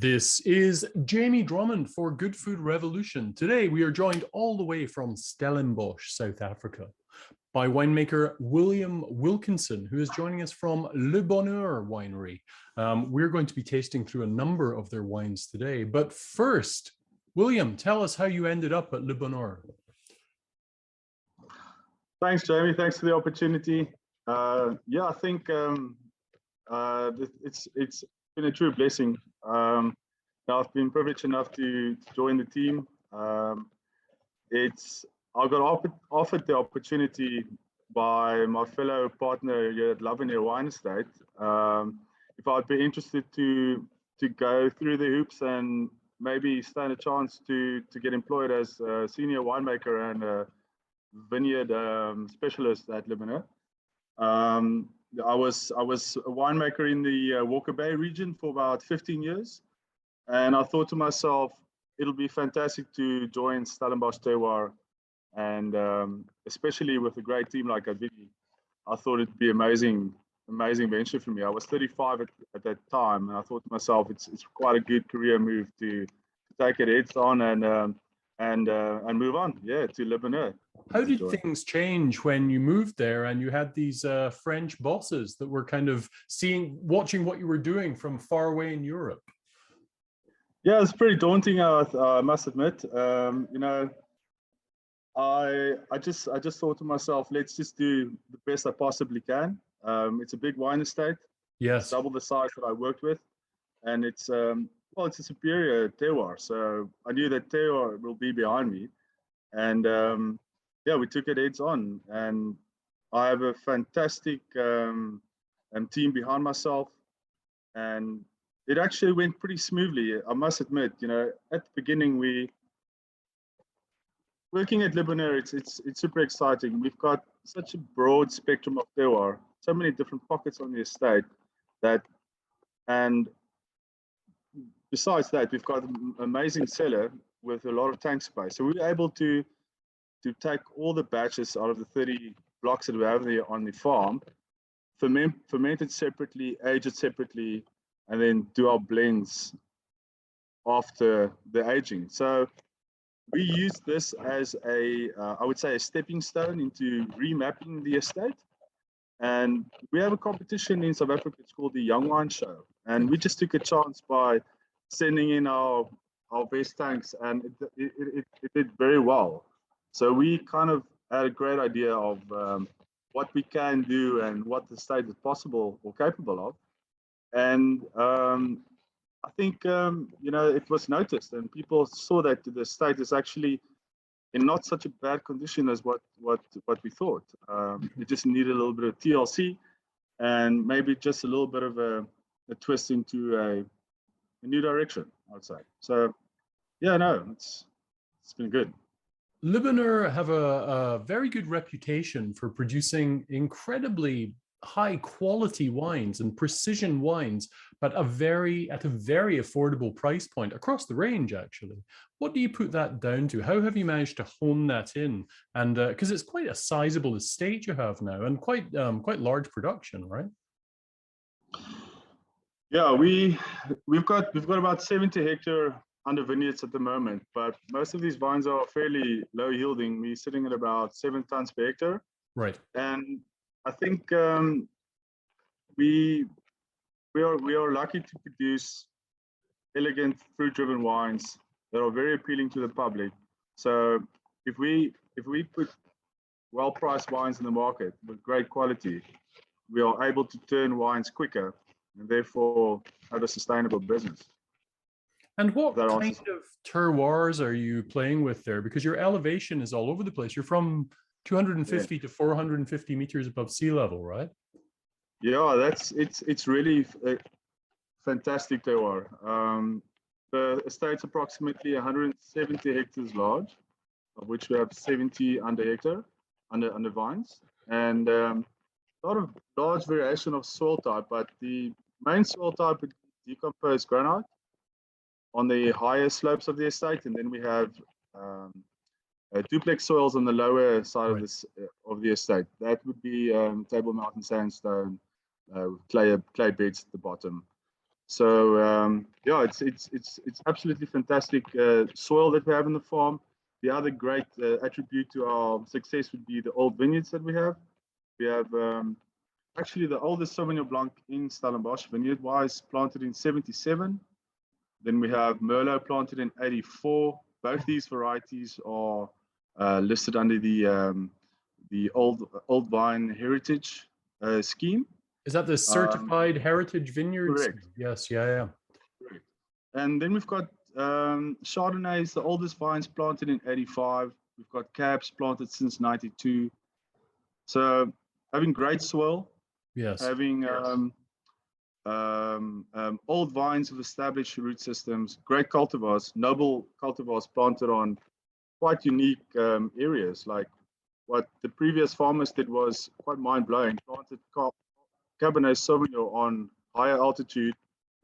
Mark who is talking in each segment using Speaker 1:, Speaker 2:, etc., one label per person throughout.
Speaker 1: This is Jamie Drummond for Good Food Revolution. Today we are joined all the way from Stellenbosch, South Africa, by winemaker William Wilkinson, who is joining us from Le Bonheur winery. We're going to be tasting through a number of their wines today. But first, William, tell us how you ended up at Le Bonheur.
Speaker 2: Thanks, Jamie. Thanks for the opportunity. Yeah, I think it's been a true blessing. I've been privileged enough to join the team. I got offered the opportunity by my fellow partner here at Bonheur Wine Estate if I'd be interested to go through the hoops and maybe stand a chance to get employed as a senior winemaker and a vineyard specialist at Le Bonheur. I was a winemaker in the Walker Bay region for about 15 years, and I thought to myself, it'll be fantastic to join Stellenbosch terroir, and especially with a great team like Advini, I thought it'd be amazing venture for me. I was 35 at that time, and I thought to myself, it's quite a good career move to take it heads on and move on, yeah, to Le Bonheur.
Speaker 1: How did things change when you moved there and you had these French bosses that were kind of watching what you were doing from far away in Europe?
Speaker 2: Yeah, it's pretty daunting, I must admit. You know, I just thought to myself, let's just do the best I possibly can. It's a big wine estate.
Speaker 1: Yes.
Speaker 2: It's double the size that I worked with, and it's well, it's a superior terroir. So I knew that terroir will be behind me, and yeah, we took it heads on, and I have a fantastic team behind myself, and it actually went pretty smoothly. I must admit, you know, at the beginning, working at Le Bonheur, it's super exciting. We've got such a broad spectrum of terroir, so many different pockets on the estate and besides that, we've got an amazing cellar with a lot of tank space. So we were able to take all the batches out of the 30 blocks that we have there on the farm, ferment it separately, age it separately, and then do our blends after the aging. So we use this as I would say, a stepping stone into remapping the estate. And we have a competition in South Africa. It's called the Young Wine Show, and we just took a chance by sending in our best tanks, and it did very well. So we kind of had a great idea of what we can do and what the state is possible or capable of. And I think you know, it was noticed, and people saw that the state is actually in not such a bad condition as what we thought. It just needed a little bit of TLC and maybe just a little bit of a twist into a new direction, I'd say. So yeah, no, it's been good.
Speaker 1: Le Bonheur have a very good reputation for producing incredibly high quality wines and precision wines, but at a very affordable price point across the range, actually. What do you put that down to? How have you managed to hone that in? And because it's quite a sizable estate you have now, and quite large production, right?
Speaker 2: Yeah, we've got about 70 hectare under vineyards at the moment, but most of these vines are fairly low yielding. We're sitting at about 7 tons per hectare.
Speaker 1: Right.
Speaker 2: And I think we are lucky to produce elegant fruit-driven wines that are very appealing to the public. So if we put well-priced wines in the market with great quality, we are able to turn wines quicker and therefore have a sustainable business.
Speaker 1: And what kind of terroirs are you playing with there? Because your elevation is all over the place. You're from 250 to 450 meters above sea level, right?
Speaker 2: Yeah, it's really a fantastic terroir. The estate's approximately 170 hectares large, of which we have 70 under vines, and a lot of large variation of soil type. But the main soil type is decomposed granite on the higher slopes of the estate, and then we have duplex soils on the lower side of the estate. That would be Table Mountain sandstone, clay beds at the bottom. So yeah, it's absolutely fantastic soil that we have in the farm. The other great attribute to our success would be the old vineyards that we have. We have actually the oldest Sauvignon Blanc in Stellenbosch, vineyard-wise, planted in 77. Then we have Merlot planted in 84. Both these varieties are listed under the old vine heritage scheme.
Speaker 1: Is that the certified heritage vineyards?
Speaker 2: Correct.
Speaker 1: Yes, yeah.
Speaker 2: Correct. And then we've got Chardonnays, the oldest vines planted in 85. We've got Cabs planted since 92. So having great soil,
Speaker 1: Yes.
Speaker 2: having old vines with established root systems, great cultivars, noble cultivars planted on quite unique areas. Like what the previous farmers did was quite mind-blowing. Planted Cabernet Sauvignon on higher altitude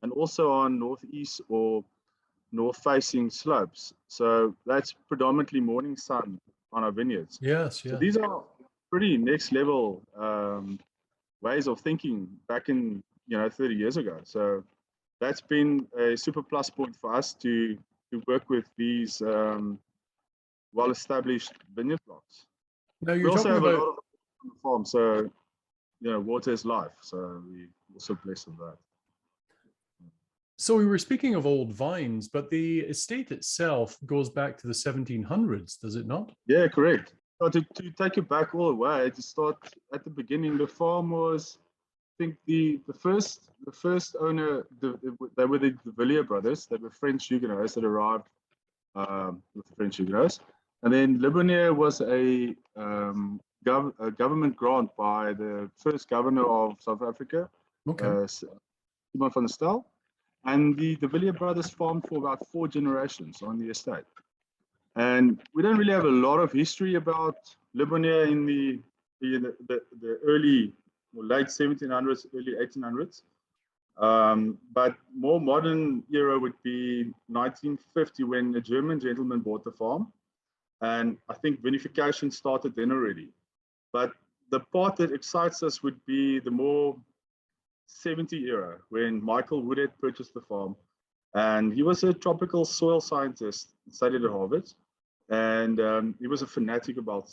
Speaker 2: and also on northeast or north-facing slopes. So that's predominantly morning sun on our vineyards.
Speaker 1: Yes,
Speaker 2: So these are pretty next-level ways of thinking back in 30 years ago. So that's been a super plus point for us to work with these well-established vineyard blocks.
Speaker 1: Now
Speaker 2: we also have a lot of on the farm, so water is life. So we also blessed with that.
Speaker 1: So we were speaking of old vines, but the estate itself goes back to the 1700s, does it not?
Speaker 2: Yeah, correct. So to take it back all the way, to start at the beginning, the farm was, I think the first owner, they were the Villiers brothers. They were French Huguenots that arrived with the French Huguenots. And then Le Bonheur was a government grant by the first governor of South Africa, Simon van der Stel. And the Villiers brothers farmed for about 4 generations on the estate. And we don't really have a lot of history about Le Bonheur in the early or late 1700s, early 1800s. But more modern era would be 1950 when a German gentleman bought the farm. And I think vinification started then already. But the part that excites us would be the more 70 era when Michael Woodhead purchased the farm. And he was a tropical soil scientist, studied at Harvard. And he was a fanatic about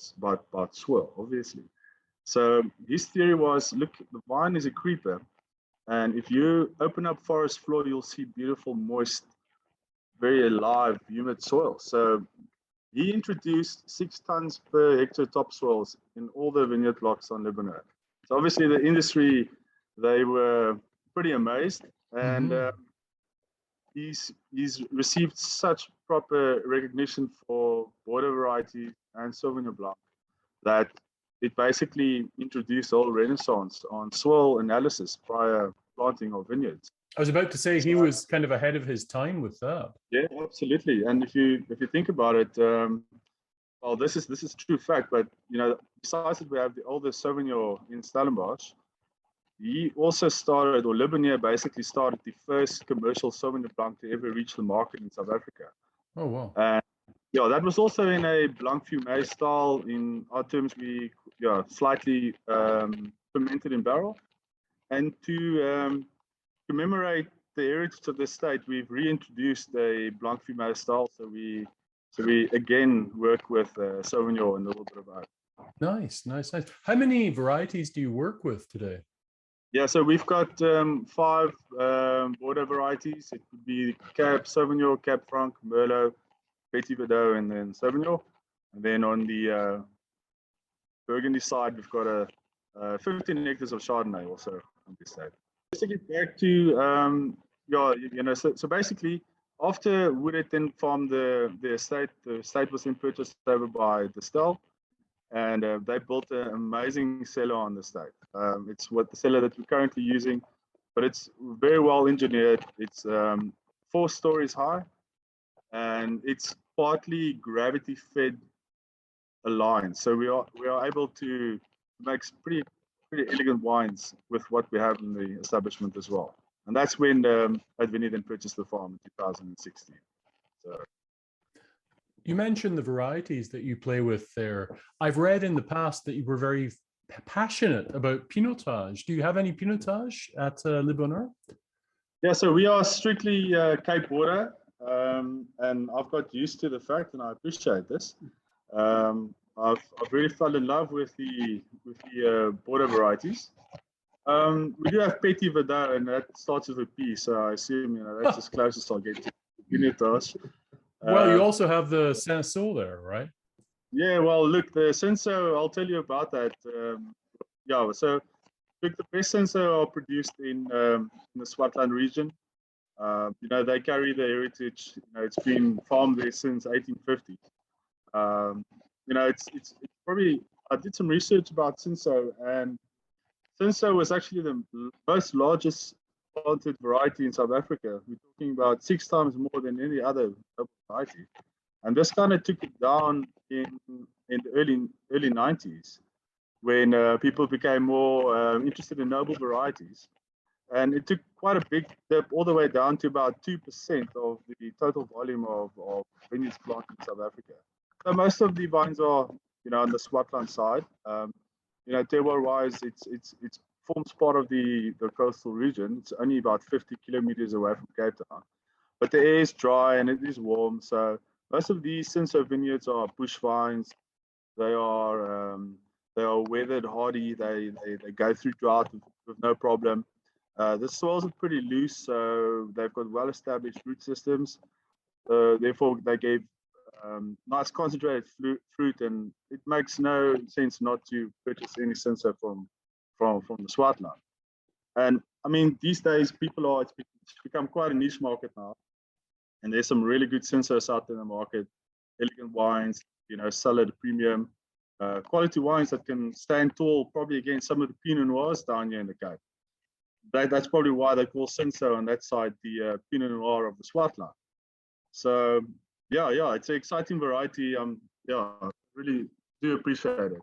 Speaker 2: soil, obviously. So his theory was, look, the vine is a creeper. And if you open up forest floor, you'll see beautiful, moist, very alive, humid soil. So he introduced 6 tons per hectare topsoils in all the vineyard blocks on Le Bonheur. So obviously the industry, they were pretty amazed. And he's received such proper recognition for border varieties and Sauvignon Blanc that it basically introduced a whole renaissance on soil analysis prior planting of vineyards.
Speaker 1: I was about to say he was kind of ahead of his time with that.
Speaker 2: Yeah, absolutely. And if you think about it, well, this is true fact. But besides that, we have the oldest Sauvignon in Stellenbosch. He also started, or Le Bonheur basically started the first commercial Sauvignon Blanc to ever reach the market in South Africa.
Speaker 1: Oh wow!
Speaker 2: And yeah, that was also in a Blanc Fumé style. In our terms, we slightly fermented in barrel. And to commemorate the heritage of the state, we've reintroduced a Blanc Fumé style. So we again work with Sauvignon and a little bit of oak.
Speaker 1: Nice. How many varieties do you work with today?
Speaker 2: Yeah, so we've got 5 border varieties. It would be Cab Sauvignon, Cab Franc, Merlot, Petit Verdot, and then Sauvignon. And then on the Burgundy side, we've got 15 hectares of Chardonnay also on this side. Just to get back to, so basically, after Woodhead then farmed the estate was then purchased over by the Stel. And they built an amazing cellar on the estate. It's the cellar that we're currently using, but it's very well engineered. It's 4 stories high, and it's partly gravity-fed aligned. So we are able to make pretty elegant wines with what we have in the establishment as well. And that's when Advini then purchased the farm in 2016. So.
Speaker 1: You mentioned the varieties that you play with there. I've read in the past that you were very passionate about Pinotage. Do you have any Pinotage at Le Bonheur?
Speaker 2: Yeah, so we are strictly Cape Border, and I've got used to the fact, and I appreciate this. I've really fell in love with the border varieties. We do have Petit Verdot, and that starts with a P, so I assume that's as close as I'll get to Pinotage.
Speaker 1: Well, you also have the Saint-Saul there, right?
Speaker 2: Yeah, well, look, the Senso, I'll tell you about that. Yeah, so look, the best Senso are produced in the Swartland region. They carry the heritage. It's been farmed there since 1850. It's probably, I did some research about Senso, and Senso was actually the most largest planted variety in South Africa. We're talking about 6 times more than any other variety. And this kind of took it down in the early 90s when people became more interested in noble varieties. And it took quite a big dip all the way down to about 2% of the total volume of vineyards planted in South Africa. So most of the vines are, on the Swartland side. Terroir-wise, it forms part of the coastal region. It's only about 50 kilometers away from Cape Town. But the air is dry and it is warm. So most of these Senso vineyards are bush vines. They are weathered, hardy. They go through drought with no problem. The soils are pretty loose, so they've got well-established root systems. Therefore, they gave nice concentrated fruit, and it makes no sense not to purchase any Senso from the Swartland. And I mean, these days, it's become quite a niche market now, and there's some really good Sensos out there in the market. Elegant wines, sell at a premium, quality wines that can stand tall, probably against some of the Pinot Noirs down here in the Cape. That's probably why they call Senso on that side the Pinot Noir of the Swartland. So yeah, it's an exciting variety. Really do appreciate it.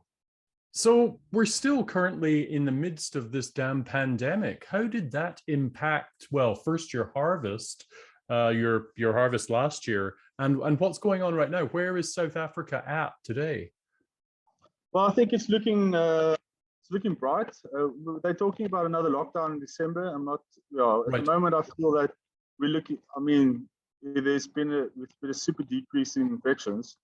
Speaker 1: So we're still currently in the midst of this damn pandemic. How did that impact, well, first your harvest, your harvest last year, and what's going on right now? Where is South Africa at today?
Speaker 2: Well, I think it's looking bright. They're talking about another lockdown in December. I'm not. At the moment, I feel that we're looking. I mean, there's been a super decrease in infections.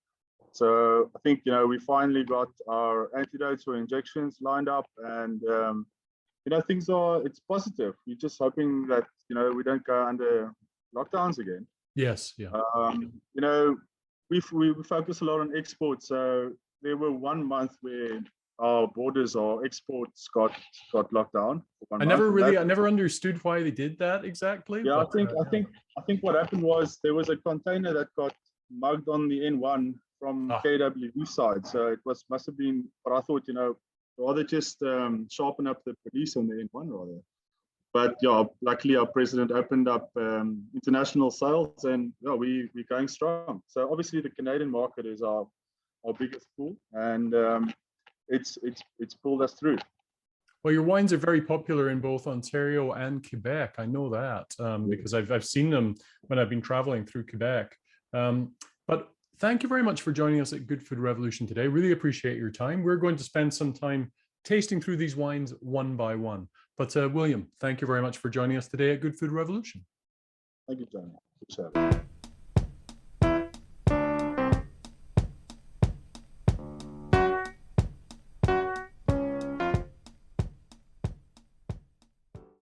Speaker 2: So I think we finally got our antidotes or injections lined up, and it's positive. We're just hoping that we don't go under lockdowns again.
Speaker 1: Yes, yeah.
Speaker 2: We focus a lot on exports. So there were 1 month where our borders, our exports got locked down.
Speaker 1: I never understood why they did that exactly.
Speaker 2: Yeah, but, I think what happened was there was a container that got mugged on the N1 from KWV side. So it must have been, but I thought, rather just sharpen up the police on the N1 rather. But yeah, luckily our president opened up international sales, and we're going strong. So obviously the Canadian market is our biggest pool, and it's pulled us through.
Speaker 1: Well, your wines are very popular in both Ontario and Quebec. I know that because I've seen them when I've been traveling through Quebec. But thank you very much for joining us at Good Food Revolution today. Really appreciate your time. We're going to spend some time tasting through these wines one by one. But William, thank you very much for joining us today at Good Food Revolution.
Speaker 2: Thank you, John.